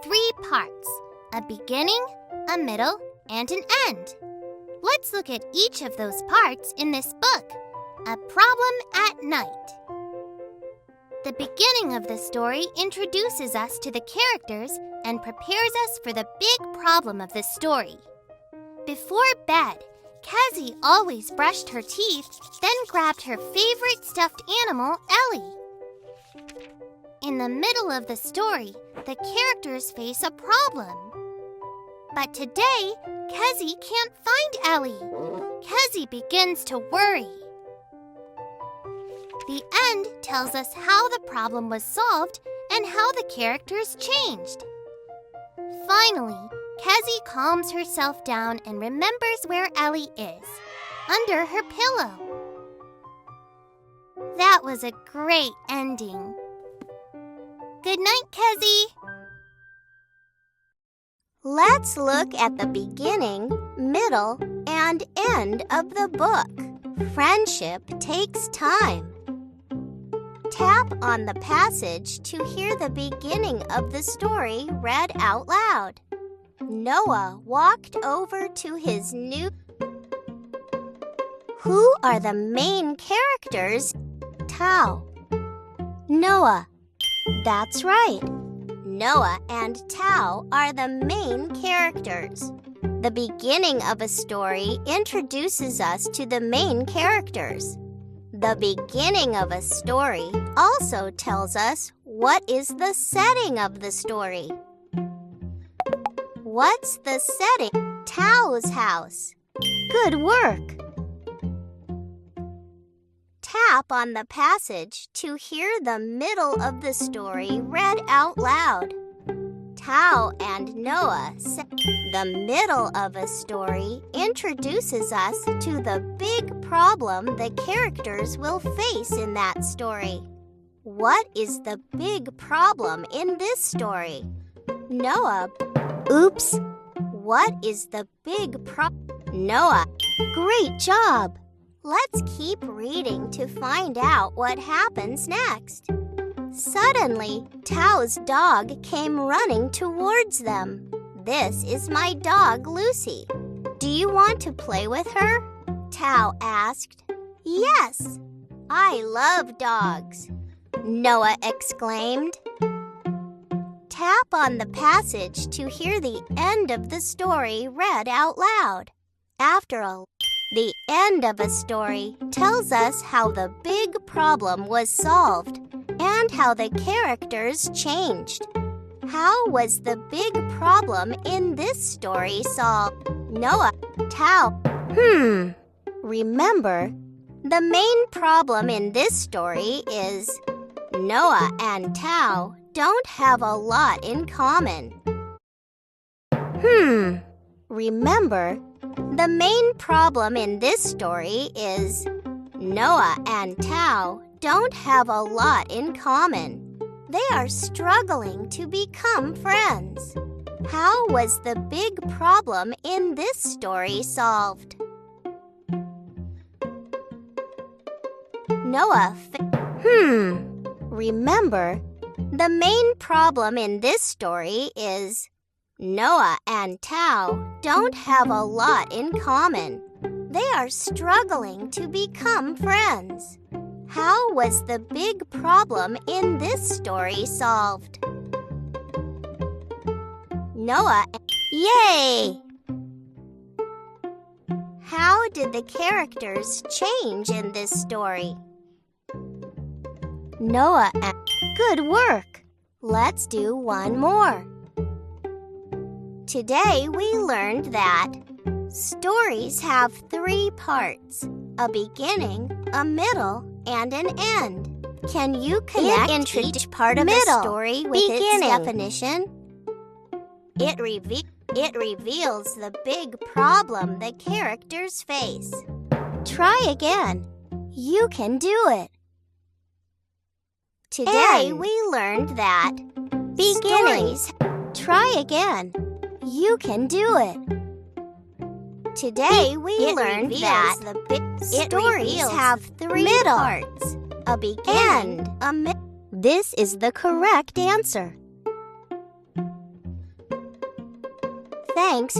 3 parts: a beginning, a middle, and an end. Let's look at each of those parts in this book. A Problem at Night. The beginning of the story introduces us to the characters and prepares us for the big problem of the story. Before bed, Kezzy always brushed her teeth, then grabbed her favorite stuffed animal, Ellie. In the middle of the story, the characters face a problem. But today, Kezzy can't find Ellie. Kezzy begins to worry. The end tells us how the problem was solved and how the characters changed. Finally, Kezzy calms herself down and remembers where Ellie is, under her pillow. That was a great ending. Good night, Kezzy. Let's look at the beginning, middle, and end of the book. Friendship takes time. Tap on the passage to hear the beginning of the story read out loud. Noah walked over to his new... Who are the main characters? Tao. Noah. That's right. Noah and Tao are the main characters. The beginning of a story introduces us to the main characters. The beginning of a story also tells us what is the setting of the story. What's the setting? Tao's house. Good work. Tap on the passage to hear the middle of the story read out loud. Tao and Noah. The middle of a story introduces us to the big problem the characters will face in that story. What is the big problem in this story? Noah. Oops. What is the big problem? Noah. Great job. Let's keep reading to find out what happens next. Suddenly, Tao's dog came running towards them. This is my dog, Lucy. Do you want to play with her? Tao asked. Yes, I love dogs, Noah exclaimed. Tap on the passage to hear the end of the story read out loud. After all, the end of a story tells us how the big problem was solved and how the characters changed. How was the big problem in this story solved? Noah, Tao. Remember, the main problem in this story is Noah and Tao don't have a lot in common. Remember, the main problem in this story is Noah and Tao don't have a lot in common. They are struggling to become friends. How was the big problem in this story solved? Noah. Remember, the main problem in this story is Noah and Tao don't have a lot in common. They are struggling to become friends. How was the big problem in this story solved? Noah. Yay! How did the characters change in this story? Noah. Good work! Let's do one more. Today we learned that stories have 3 parts: a beginning, a middle, and an end. Can you connect each part of a story with its definition? It reveals the big problem the characters face. Try again. You can do it. Today we learned that beginnings. Try again. You can do it. Today we learned that stories have 3 parts: a beginning, a middle. This is the correct answer. Thanks